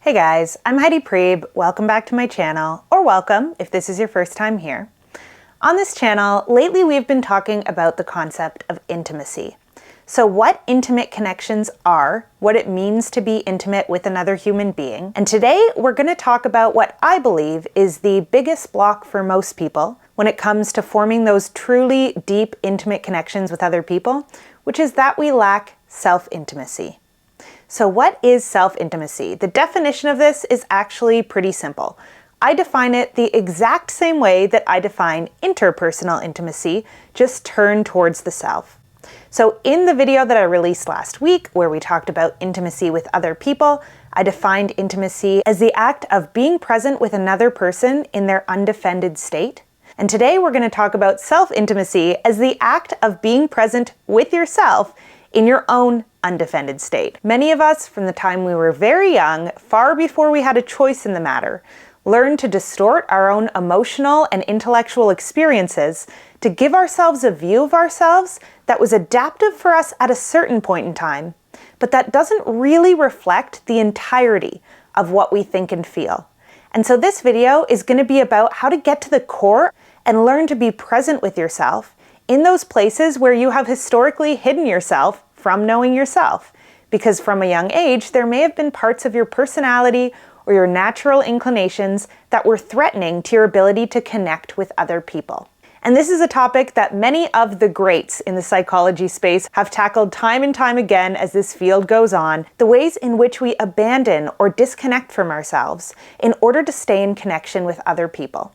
Hey guys, I'm Heidi Priebe. Welcome back to my channel, or welcome if this is your first time here. On this channel, lately we've been talking about the concept of intimacy. So what intimate connections are, what it means to be intimate with another human being, and today we're going to talk about what I believe is the biggest block for most people when it comes to forming those truly deep, intimate connections with other people, which is that we lack self-intimacy. So what is self-intimacy? The definition of this is actually pretty simple. I define it the exact same way that I define interpersonal intimacy, just turned towards the self. So in the video that I released last week, where we talked about intimacy with other people, I defined intimacy as the act of being present with another person in their undefended state. And today we're going to talk about self-intimacy as the act of being present with yourself in your own undefended state. Many of us, from the time we were very young, far before we had a choice in the matter, learned to distort our own emotional and intellectual experiences to give ourselves a view of ourselves that was adaptive for us at a certain point in time, but that doesn't really reflect the entirety of what we think and feel. And so this video is going to be about how to get to the core and learn to be present with yourself in those places where you have historically hidden yourself from knowing yourself. Because from a young age, there may have been parts of your personality or your natural inclinations that were threatening to your ability to connect with other people. And this is a topic that many of the greats in the psychology space have tackled time and time again as this field goes on, the ways in which we abandon or disconnect from ourselves in order to stay in connection with other people.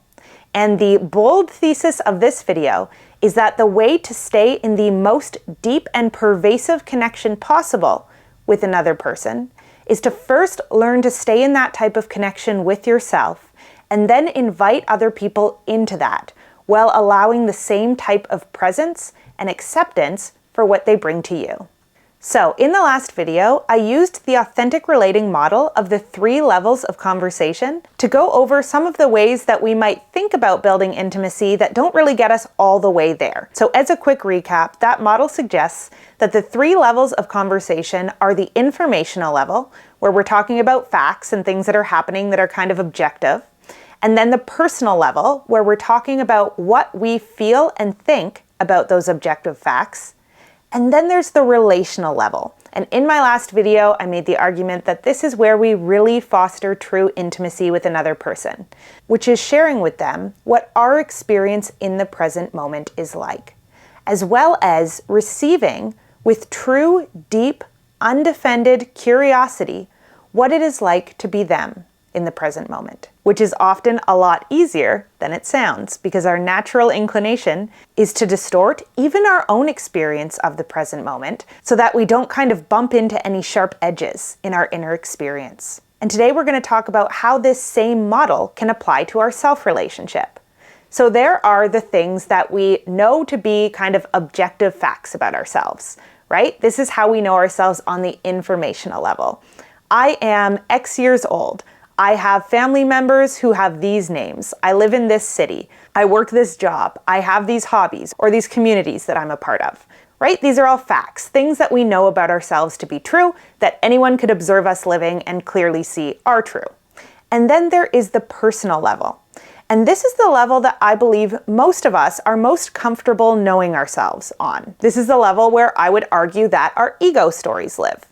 And the bold thesis of this video is that the way to stay in the most deep and pervasive connection possible with another person is to first learn to stay in that type of connection with yourself and then invite other people into that, while allowing the same type of presence and acceptance for what they bring to you. So in the last video, I used the authentic relating model of the 3 levels of conversation to go over some of the ways that we might think about building intimacy that don't really get us all the way there. So as a quick recap, that model suggests that the 3 levels of conversation are the informational level, where we're talking about facts and things that are happening that are kind of objective, and then the personal level, where we're talking about what we feel and think about those objective facts. And then there's the relational level. And in my last video, I made the argument that this is where we really foster true intimacy with another person, which is sharing with them what our experience in the present moment is like, as well as receiving with true, deep, undefended curiosity what it is like to be them in the present moment, which is often a lot easier than it sounds, because our natural inclination is to distort even our own experience of the present moment so that we don't kind of bump into any sharp edges in our inner experience. And today we're going to talk about how this same model can apply to our self-relationship. So there are the things that we know to be kind of objective facts about ourselves, right? This is how we know ourselves on the informational level. I am X years old. I have family members who have these names. I live in this city. I work this job. I have these hobbies or these communities that I'm a part of, right? These are all facts, things that we know about ourselves to be true, that anyone could observe us living and clearly see are true. And then there is the personal level. And this is the level that I believe most of us are most comfortable knowing ourselves on. This is the level where I would argue that our ego stories live.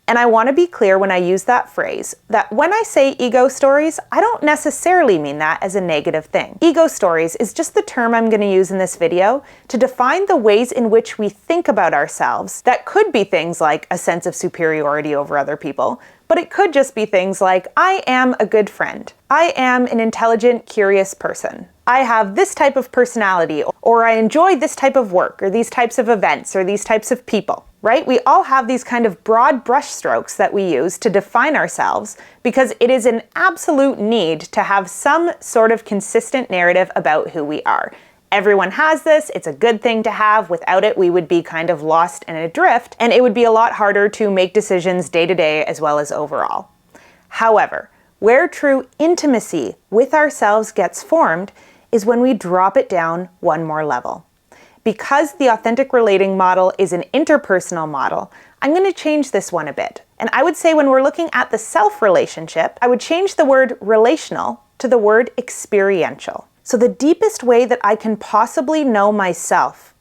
And I want to be clear when I use that phrase, that when I say ego stories, I don't necessarily mean that as a negative thing. Ego stories is just the term I'm going to use in this video to define the ways in which we think about ourselves. That could be things like a sense of superiority over other people, but it could just be things like, I am a good friend. I am an intelligent, curious person. I have this type of personality, or I enjoy this type of work, or these types of events, or these types of people. Right? We all have these kind of broad brushstrokes that we use to define ourselves because it is an absolute need to have some sort of consistent narrative about who we are. Everyone has this, it's a good thing to have. Without it, we would be kind of lost and adrift, and it would be a lot harder to make decisions day to day as well as overall. However, where true intimacy with ourselves gets formed is when we drop it down one more level. Because the authentic relating model is an interpersonal model, I'm going to change this one a bit. And I would say when we're looking at the self relationship, I would change the word relational to the word experiential. So the deepest way that I can possibly know myself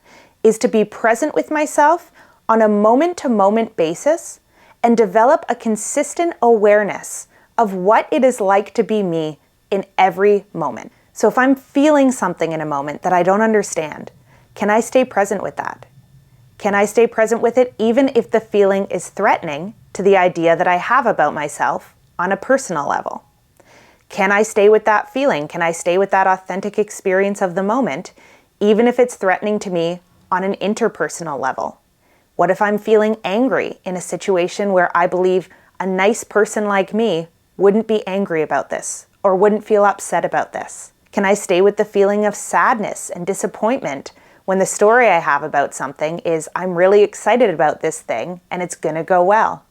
is to be present with myself on a moment-to-moment basis and develop a consistent awareness of what it is like to be me in every moment. So if I'm feeling something in a moment that I don't understand, can I stay present with that? Can I stay present with it even if the feeling is threatening to the idea that I have about myself on a personal level? Can I stay with that feeling? Can I stay with that authentic experience of the moment, even if it's threatening to me on an interpersonal level? What if I'm feeling angry in a situation where I believe a nice person like me wouldn't be angry about this or wouldn't feel upset about this? Can I stay with the feeling of sadness and disappointment when the story I have about something is I'm really excited about this thing and it's gonna go well?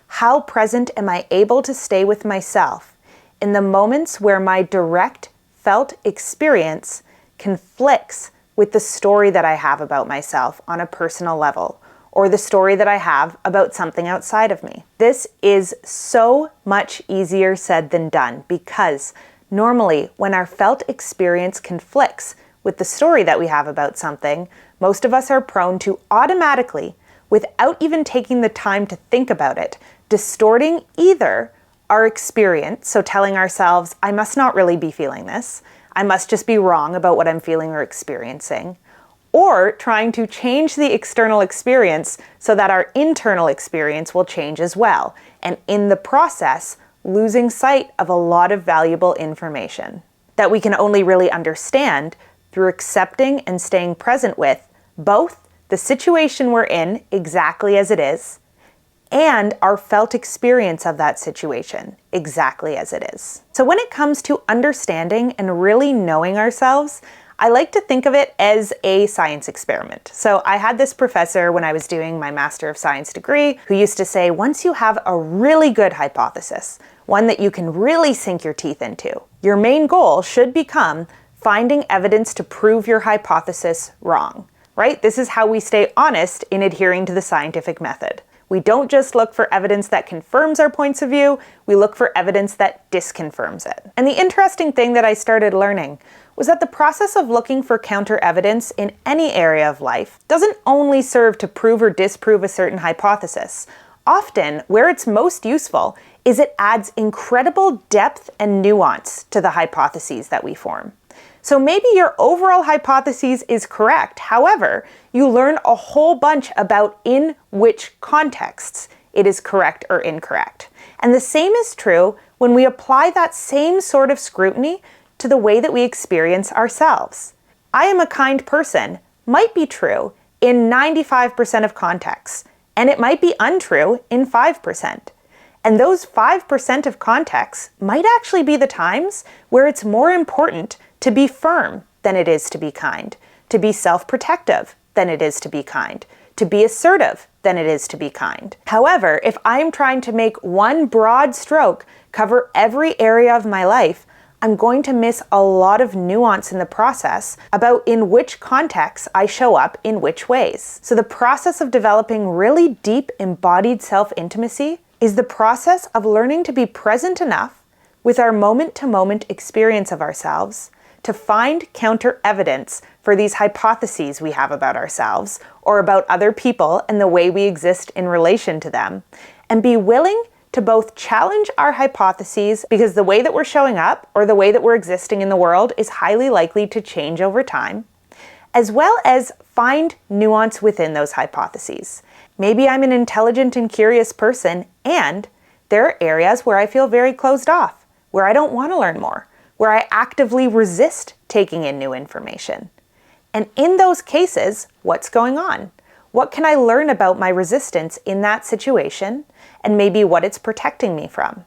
How present am I able to stay with myself in the moments where my direct felt experience conflicts with the story that I have about myself on a personal level, or the story that I have about something outside of me? This is so much easier said than done, because normally when our felt experience conflicts with the story that we have about something, most of us are prone to automatically, without even taking the time to think about it, distorting either our experience, so telling ourselves, I must not really be feeling this, I must just be wrong about what I'm feeling or experiencing, or trying to change the external experience so that our internal experience will change as well, and in the process, losing sight of a lot of valuable information that we can only really understand through accepting and staying present with both the situation we're in exactly as it is, and our felt experience of that situation exactly as it is. So when it comes to understanding and really knowing ourselves, I like to think of it as a science experiment. So I had this professor when I was doing my Master of Science degree who used to say, once you have a really good hypothesis, one that you can really sink your teeth into, your main goal should become finding evidence to prove your hypothesis wrong, right? This is how we stay honest in adhering to the scientific method. We don't just look for evidence that confirms our points of view, we look for evidence that disconfirms it. And the interesting thing that I started learning was that the process of looking for counter evidence in any area of life doesn't only serve to prove or disprove a certain hypothesis. Often, where it's most useful is it adds incredible depth and nuance to the hypotheses that we form. So maybe your overall hypothesis is correct. However, you learn a whole bunch about in which contexts it is correct or incorrect. And the same is true when we apply that same sort of scrutiny to the way that we experience ourselves. I am a kind person might be true in 95% of contexts, and it might be untrue in 5%. And those 5% of contexts might actually be the times where it's more important to be firm than it is to be kind, to be self-protective than it is to be kind, to be assertive than it is to be kind. However, if I'm trying to make one broad stroke cover every area of my life, I'm going to miss a lot of nuance in the process about in which contexts I show up in which ways. So the process of developing really deep embodied self-intimacy is the process of learning to be present enough with our moment-to-moment experience of ourselves to find counter evidence for these hypotheses we have about ourselves or about other people and the way we exist in relation to them, and be willing to both challenge our hypotheses because the way that we're showing up or the way that we're existing in the world is highly likely to change over time, as well as find nuance within those hypotheses. Maybe I'm an intelligent and curious person, and there are areas where I feel very closed off, where I don't want to learn more, where I actively resist taking in new information. And in those cases, what's going on? What can I learn about my resistance in that situation, and maybe what it's protecting me from?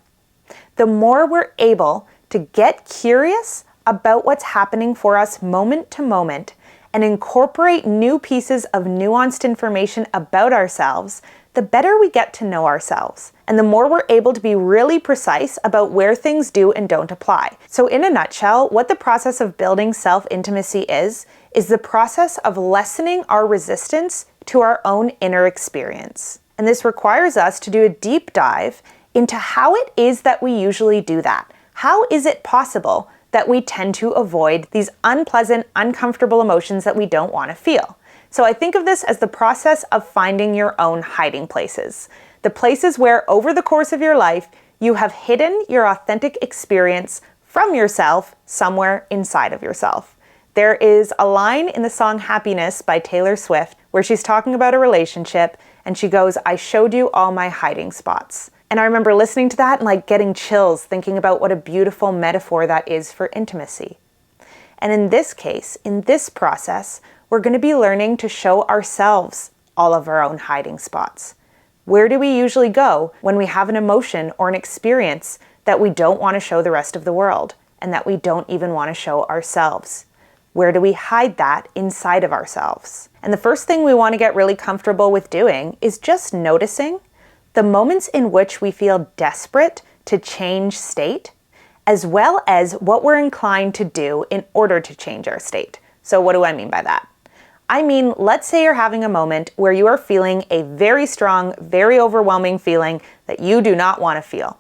The more we're able to get curious about what's happening for us moment to moment and incorporate new pieces of nuanced information about ourselves, the better we get to know ourselves, and the more we're able to be really precise about where things do and don't apply. So in a nutshell, what the process of building self-intimacy is the process of lessening our resistance to our own inner experience. And this requires us to do a deep dive into how it is that we usually do that. How is it possible that we tend to avoid these unpleasant, uncomfortable emotions that we don't want to feel? So I think of this as the process of finding your own hiding places. The places where over the course of your life, you have hidden your authentic experience from yourself somewhere inside of yourself. There is a line in the song Happiness by Taylor Swift where she's talking about a relationship and she goes, "I showed you all my hiding spots." And I remember listening to that and getting chills thinking about what a beautiful metaphor that is for intimacy. And in this case, in this process, we're going to be learning to show ourselves all of our own hiding spots. Where do we usually go when we have an emotion or an experience that we don't want to show the rest of the world and that we don't even want to show ourselves? Where do we hide that inside of ourselves? And the first thing we want to get really comfortable with doing is just noticing the moments in which we feel desperate to change state, as well as what we're inclined to do in order to change our state. So what do I mean by that? I mean, let's say you're having a moment where you are feeling a very strong, very overwhelming feeling that you do not want to feel.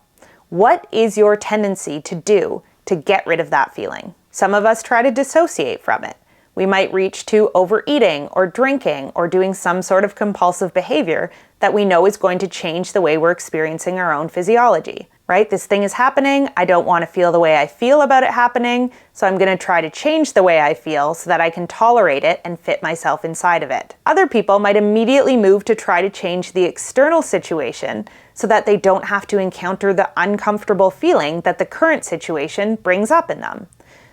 What is your tendency to do to get rid of that feeling? Some of us try to dissociate from it. We might reach to overeating or drinking or doing some sort of compulsive behavior that we know is going to change the way we're experiencing our own physiology, right? This thing is happening. I don't want to feel the way I feel about it happening, so I'm going to try to change the way I feel so that I can tolerate it and fit myself inside of it. Other people might immediately move to try to change the external situation so that they don't have to encounter the uncomfortable feeling that the current situation brings up in them.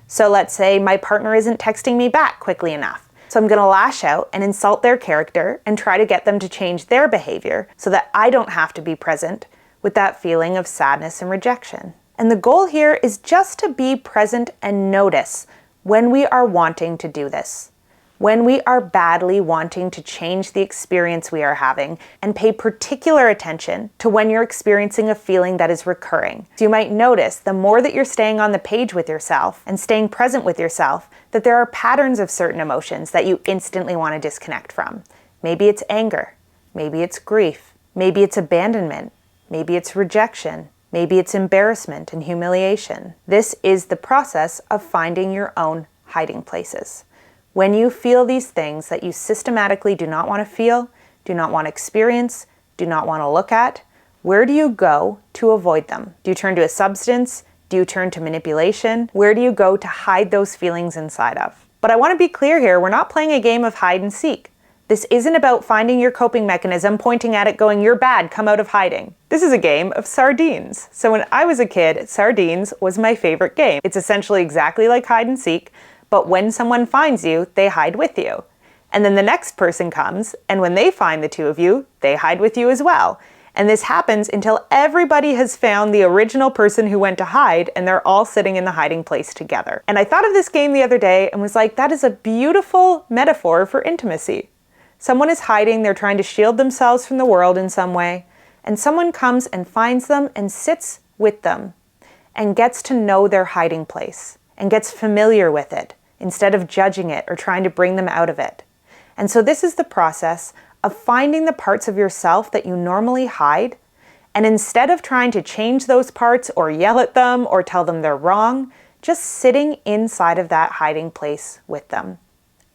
So let's say my partner isn't texting me back quickly enough. So I'm going to lash out and insult their character and try to get them to change their behavior so that I don't have to be present with that feeling of sadness and rejection. And the goal here is just to be present and notice when we are wanting to do this, when we are badly wanting to change the experience we are having, and pay particular attention to when you're experiencing a feeling that is recurring. So you might notice the more that you're staying on the page with yourself and staying present with yourself, that there are patterns of certain emotions that you instantly want to disconnect from. Maybe it's anger, maybe it's grief, maybe it's abandonment, maybe it's rejection, maybe it's embarrassment and humiliation. This is the process of finding your own hiding places. When you feel these things that you systematically do not want to feel, do not want to experience, do not want to look at, where do you go to avoid them? Do you turn to a substance? Do you turn to manipulation? Where do you go to hide those feelings inside of? But I want to be clear here, we're not playing a game of hide and seek. This isn't about finding your coping mechanism, pointing at it, going, "You're bad, come out of hiding." This is a game of sardines. So when I was a kid, sardines was my favorite game. It's essentially exactly like hide and seek, but when someone finds you, they hide with you. And then the next person comes, and when they find the two of you, they hide with you as well. And this happens until everybody has found the original person who went to hide, and they're all sitting in the hiding place together. And I thought of this game the other day and was like, that is a beautiful metaphor for intimacy. Someone is hiding, they're trying to shield themselves from the world in some way, and someone comes and finds them and sits with them and gets to know their hiding place and gets familiar with it instead of judging it or trying to bring them out of it. And so this is the process of finding the parts of yourself that you normally hide, and instead of trying to change those parts or yell at them or tell them they're wrong, just sitting inside of that hiding place with them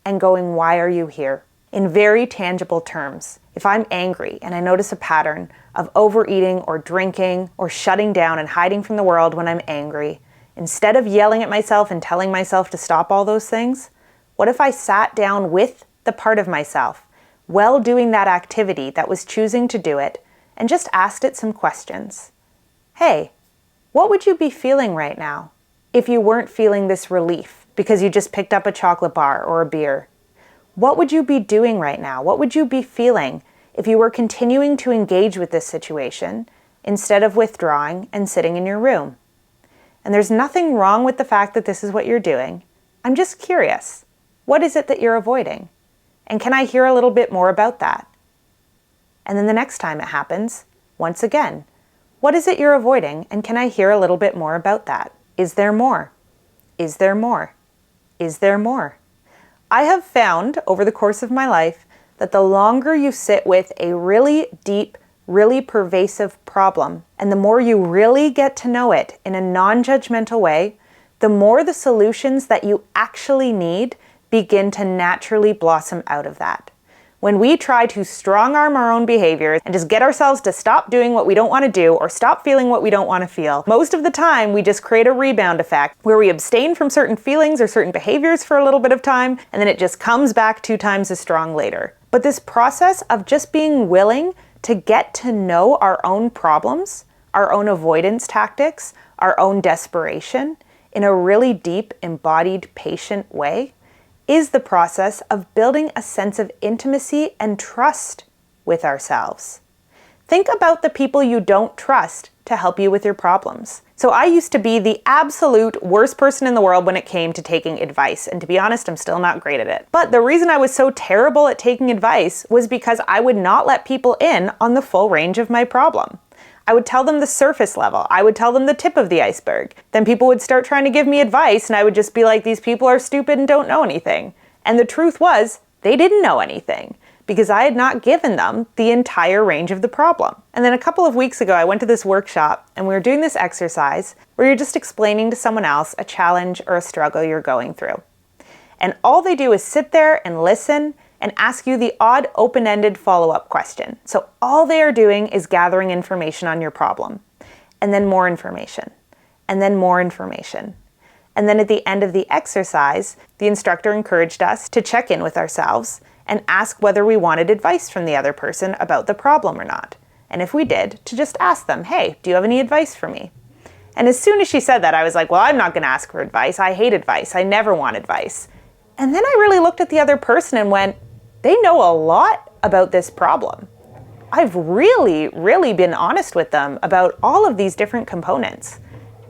and going, "Why are you here?" In very tangible terms. If I'm angry and I notice a pattern of overeating or drinking or shutting down and hiding from the world when I'm angry, instead of yelling at myself and telling myself to stop all those things, what if I sat down with the part of myself while doing that activity that was choosing to do it and just asked it some questions? Hey, what would you be feeling right now if you weren't feeling this relief because you just picked up a chocolate bar or a beer? What would you be doing right now? What would you be feeling if you were continuing to engage with this situation instead of withdrawing and sitting in your room? And there's nothing wrong with the fact that this is what you're doing. I'm just curious. What is it that you're avoiding? And can I hear a little bit more about that? And then the next time it happens, once again, what is it you're avoiding? And can I hear a little bit more about that? Is there more? Is there more? Is there more? I have found over the course of my life that the longer you sit with a really deep, really pervasive problem, and the more you really get to know it in a non-judgmental way, the more the solutions that you actually need begin to naturally blossom out of that. When we try to strong-arm our own behaviors and just get ourselves to stop doing what we don't want to do or stop feeling what we don't want to feel, most of the time we just create a rebound effect where we abstain from certain feelings or certain behaviors for a little bit of time, and then it just comes back 2 times as strong later. But this process of just being willing to get to know our own problems, our own avoidance tactics, our own desperation in a really deep, embodied, patient way is the process of building a sense of intimacy and trust with ourselves. Think about the people you don't trust to help you with your problems. So I used to be the absolute worst person in the world when it came to taking advice, and to be honest, I'm still not great at it. But the reason I was so terrible at taking advice was because I would not let people in on the full range of my problem. I would tell them the surface level. I would tell them the tip of the iceberg. Then people would start trying to give me advice, and I would just be like, these people are stupid and don't know anything. And the truth was, they didn't know anything, because I had not given them the entire range of the problem. And then a couple of weeks ago, I went to this workshop, and we were doing this exercise where you're just explaining to someone else a challenge or a struggle you're going through. And all they do is sit there and listen and ask you the odd open-ended follow-up question. So all they are doing is gathering information on your problem, and then more information, and then more information. And then at the end of the exercise, the instructor encouraged us to check in with ourselves and ask whether we wanted advice from the other person about the problem or not. And if we did, to just ask them, hey, do you have any advice for me? And as soon as she said that, I was like, well, I'm not gonna ask for advice. I hate advice. I never want advice. And then I really looked at the other person and went, they know a lot about this problem. I've really been honest with them about all of these different components.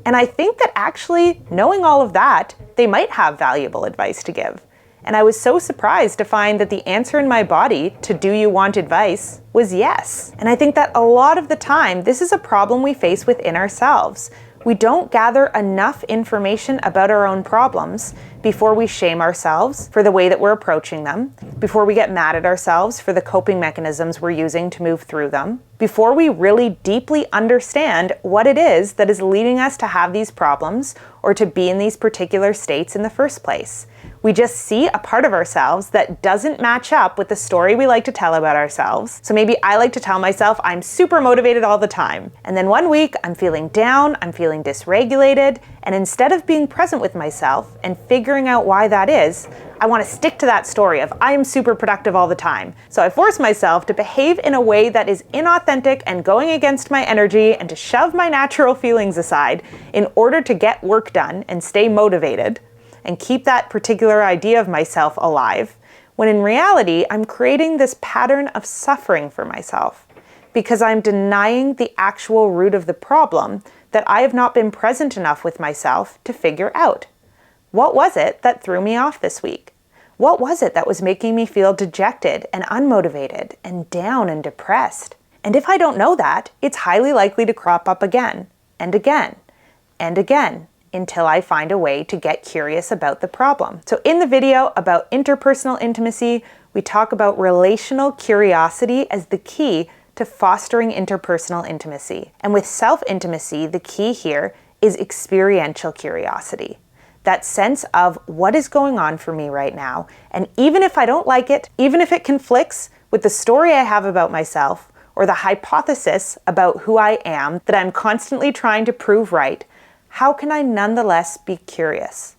And I think that actually, knowing all of that, they might have valuable advice to give. And I was so surprised to find that the answer in my body to do you want advice was yes. And I think that a lot of the time, this is a problem we face within ourselves. We don't gather enough information about our own problems before we shame ourselves for the way that we're approaching them, before we get mad at ourselves for the coping mechanisms we're using to move through them, before we really deeply understand what it is that is leading us to have these problems or to be in these particular states in the first place. We just see a part of ourselves that doesn't match up with the story we like to tell about ourselves. So maybe I like to tell myself I'm super motivated all the time. And then one week I'm feeling down, I'm feeling dysregulated, and instead of being present with myself and figuring out why that is, I want to stick to that story of I am super productive all the time. So I force myself to behave in a way that is inauthentic and going against my energy and to shove my natural feelings aside in order to get work done and stay motivated and keep that particular idea of myself alive, when in reality, I'm creating this pattern of suffering for myself because I'm denying the actual root of the problem that I have not been present enough with myself to figure out. What was it that threw me off this week? What was it that was making me feel dejected and unmotivated and down and depressed? And if I don't know that, it's highly likely to crop up again and again and again until I find a way to get curious about the problem. So in the video about interpersonal intimacy, we talk about relational curiosity as the key to fostering interpersonal intimacy. And with self-intimacy, the key here is experiential curiosity. That sense of what is going on for me right now. And even if I don't like it, even if it conflicts with the story I have about myself or the hypothesis about who I am that I'm constantly trying to prove right, how can I nonetheless be curious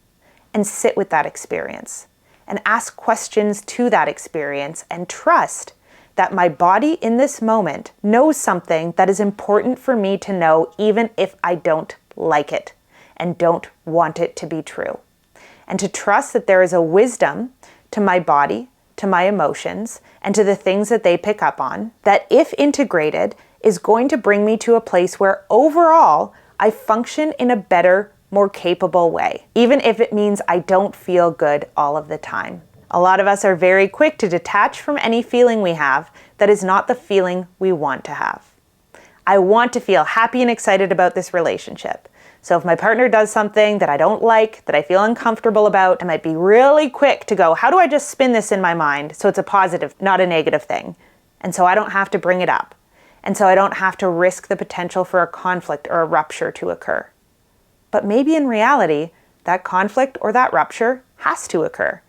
and sit with that experience and ask questions to that experience and trust that my body in this moment knows something that is important for me to know even if I don't like it and don't want it to be true. And to trust that there is a wisdom to my body, to my emotions, and to the things that they pick up on, that if integrated is going to bring me to a place where overall I function in a better, more capable way, even if it means I don't feel good all of the time. A lot of us are very quick to detach from any feeling we have that is not the feeling we want to have. I want to feel happy and excited about this relationship. So if my partner does something that I don't like, that I feel uncomfortable about, I might be really quick to go, how do I just spin this in my mind so it's a positive, not a negative thing? And so I don't have to bring it up. And so I don't have to risk the potential for a conflict or a rupture to occur. But maybe in reality, that conflict or that rupture has to occur.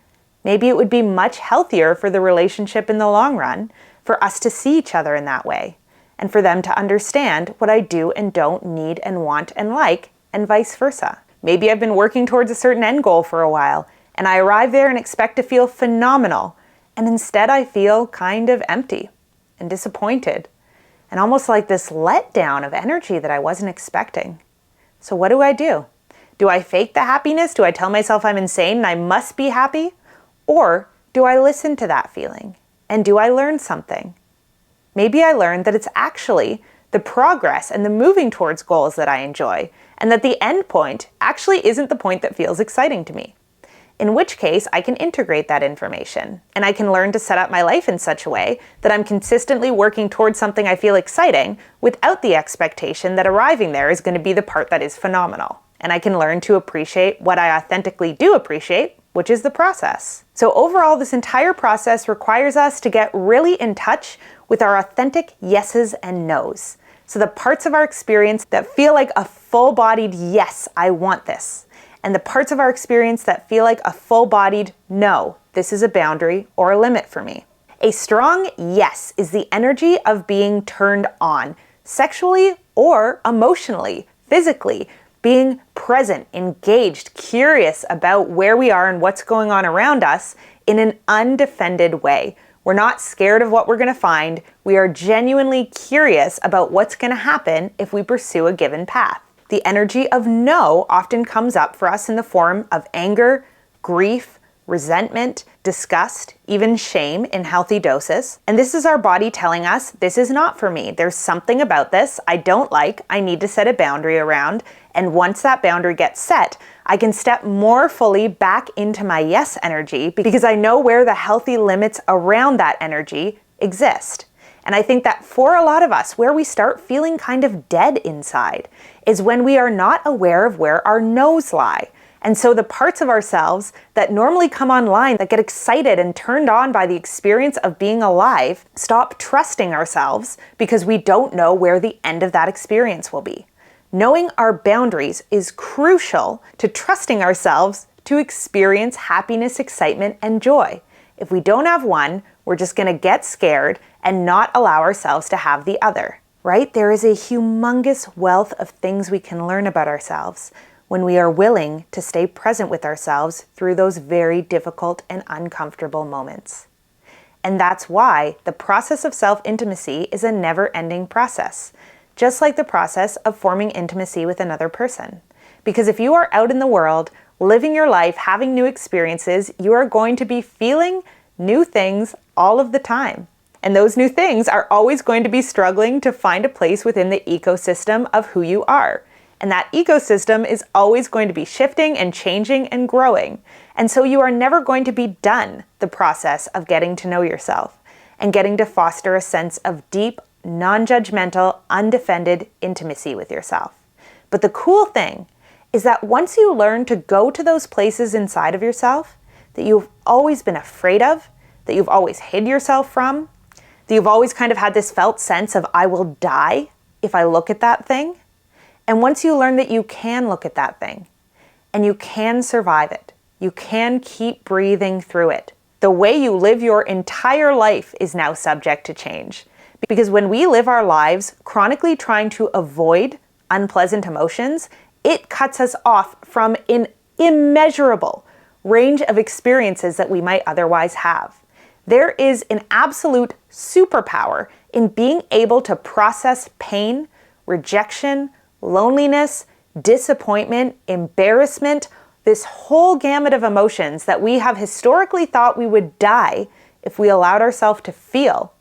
Maybe it would be much healthier for the relationship in the long run for us to see each other in that way, and for them to understand what I do and don't need and want and like, and vice versa. Maybe I've been working towards a certain end goal for a while, and I arrive there and expect to feel phenomenal, and instead I feel kind of empty and disappointed, and almost like this letdown of energy that I wasn't expecting. So what do? Do I fake the happiness? Do I tell myself I'm insane and I must be happy? Or do I listen to that feeling? And do I learn something? Maybe I learned that it's actually the progress and the moving towards goals that I enjoy, and that the end point actually isn't the point that feels exciting to me. In which case, I can integrate that information, and I can learn to set up my life in such a way that I'm consistently working towards something I feel exciting without the expectation that arriving there is going to be the part that is phenomenal. And I can learn to appreciate what I authentically do appreciate, which is the process. So overall, this entire process requires us to get really in touch with our authentic yeses and nos. So the parts of our experience that feel like a full-bodied yes, I want this. And the parts of our experience that feel like a full-bodied no, this is a boundary or a limit for me. A strong yes is the energy of being turned on, sexually or emotionally, physically, being present, engaged, curious about where we are and what's going on around us in an undefended way. We're not scared of what we're going to find. We are genuinely curious about what's going to happen if we pursue a given path. The energy of no often comes up for us in the form of anger, grief, resentment, disgust, even shame in healthy doses. And this is our body telling us, this is not for me. There's something about this I don't like. I need to set a boundary around. And once that boundary gets set, I can step more fully back into my yes energy because I know where the healthy limits around that energy exist. And I think that for a lot of us, where we start feeling kind of dead inside is when we are not aware of where our no's lie. And so the parts of ourselves that normally come online, that get excited and turned on by the experience of being alive, stop trusting ourselves because we don't know where the end of that experience will be. Knowing our boundaries is crucial to trusting ourselves to experience happiness, excitement, and joy. If we don't have one, we're just going to get scared and not allow ourselves to have the other, right? There is a humongous wealth of things we can learn about ourselves when we are willing to stay present with ourselves through those very difficult and uncomfortable moments. And that's why the process of self-intimacy is a never-ending process, just like the process of forming intimacy with another person. Because if you are out in the world, living your life, having new experiences, you are going to be feeling new things all of the time. And those new things are always going to be struggling to find a place within the ecosystem of who you are. And that ecosystem is always going to be shifting and changing and growing. And so you are never going to be done the process of getting to know yourself and getting to foster a sense of deep, non-judgmental, undefended intimacy with yourself. But the cool thing is that once you learn to go to those places inside of yourself that you've always been afraid of, that you've always hid yourself from, that you've always kind of had this felt sense of, I will die if I look at that thing. And once you learn that you can look at that thing and you can survive it, you can keep breathing through it, the way you live your entire life is now subject to change. Because when we live our lives chronically trying to avoid unpleasant emotions, it cuts us off from an immeasurable range of experiences that we might otherwise have. There is an absolute superpower in being able to process pain, rejection, loneliness, disappointment, embarrassment, this whole gamut of emotions that we have historically thought we would die if we allowed ourselves to feel.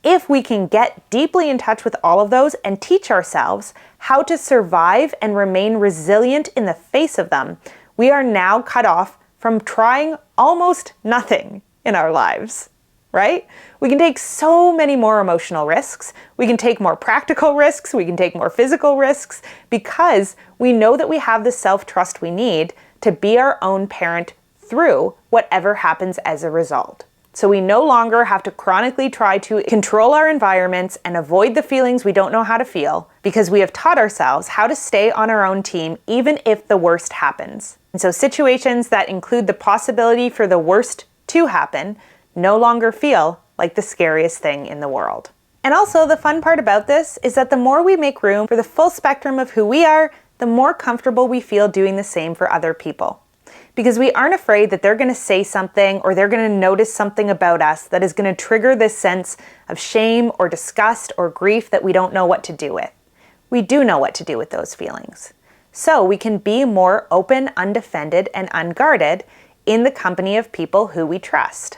If we can get deeply in touch with all of those and teach ourselves how to survive and remain resilient in the face of them, we are now cut off from trying almost nothing in our lives. right? We can take so many more emotional risks. We can take more practical risks. We can take more physical risks because we know that we have the self-trust we need to be our own parent through whatever happens as a result. So we no longer have to chronically try to control our environments and avoid the feelings we don't know how to feel because we have taught ourselves how to stay on our own team even if the worst happens. And so situations that include the possibility for the worst to happen no longer feel like the scariest thing in the world. And also the fun part about this is that the more we make room for the full spectrum of who we are, the more comfortable we feel doing the same for other people. Because we aren't afraid that they're going to say something or they're going to notice something about us that is going to trigger this sense of shame or disgust or grief that we don't know what to do with. We do know what to do with those feelings. So we can be more open, undefended, and unguarded in the company of people who we trust.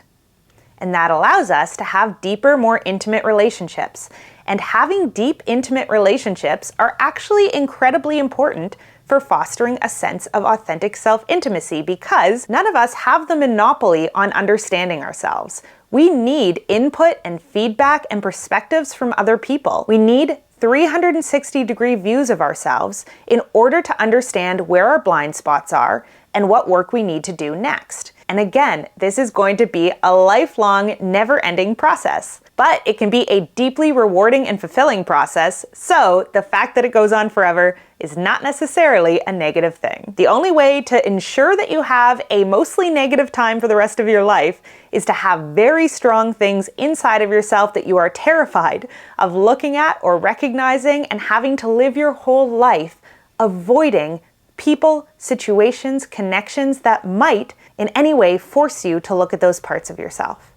And that allows us to have deeper, more intimate relationships. And having deep, intimate relationships are actually incredibly important for fostering a sense of authentic self-intimacy because none of us have the monopoly on understanding ourselves. We need input and feedback and perspectives from other people. We need 360-degree views of ourselves in order to understand where our blind spots are and what work we need to do next. And again, this is going to be a lifelong, never-ending process. But it can be a deeply rewarding and fulfilling process, so the fact that it goes on forever is not necessarily a negative thing. The only way to ensure that you have a mostly negative time for the rest of your life is to have very strong things inside of yourself that you are terrified of looking at or recognizing and having to live your whole life avoiding people, situations, connections that might in any way force you to look at those parts of yourself.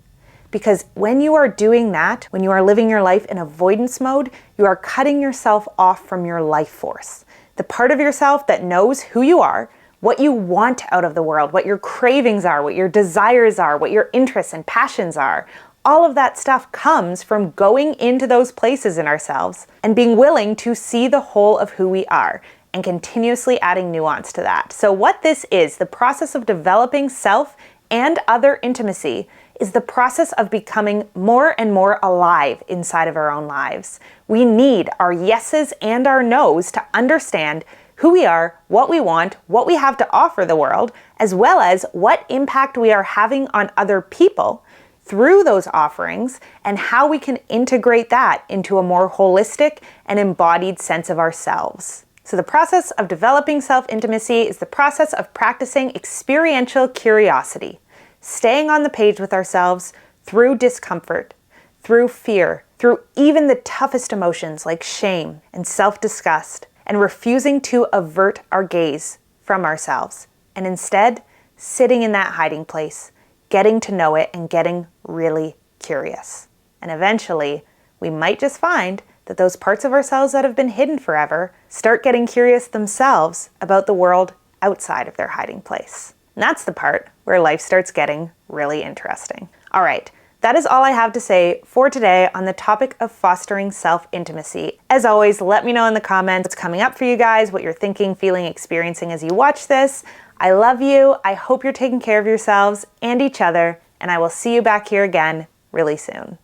Because when you are doing that, when you are living your life in avoidance mode, you are cutting yourself off from your life force. The part of yourself that knows who you are, what you want out of the world, what your cravings are, what your desires are, what your interests and passions are. All of that stuff comes from going into those places in ourselves and being willing to see the whole of who we are and continuously adding nuance to that. So what this is, the process of developing self and other intimacy, is the process of becoming more and more alive inside of our own lives. We need our yeses and our nos to understand who we are, what we want, what we have to offer the world, as well as what impact we are having on other people through those offerings and how we can integrate that into a more holistic and embodied sense of ourselves. So the process of developing self-intimacy is the process of practicing experiential curiosity, staying on the page with ourselves through discomfort, through fear, through even the toughest emotions like shame and self-disgust, and refusing to avert our gaze from ourselves, and instead sitting in that hiding place, getting to know it and getting really curious. And eventually, we might just find that those parts of ourselves that have been hidden forever start getting curious themselves about the world outside of their hiding place. And that's the part where life starts getting really interesting. All right, that is all I have to say for today on the topic of fostering self-intimacy. As always, let me know in the comments what's coming up for you guys, what you're thinking, feeling, experiencing as you watch this. I love you. I hope you're taking care of yourselves and each other, and I will see you back here again really soon.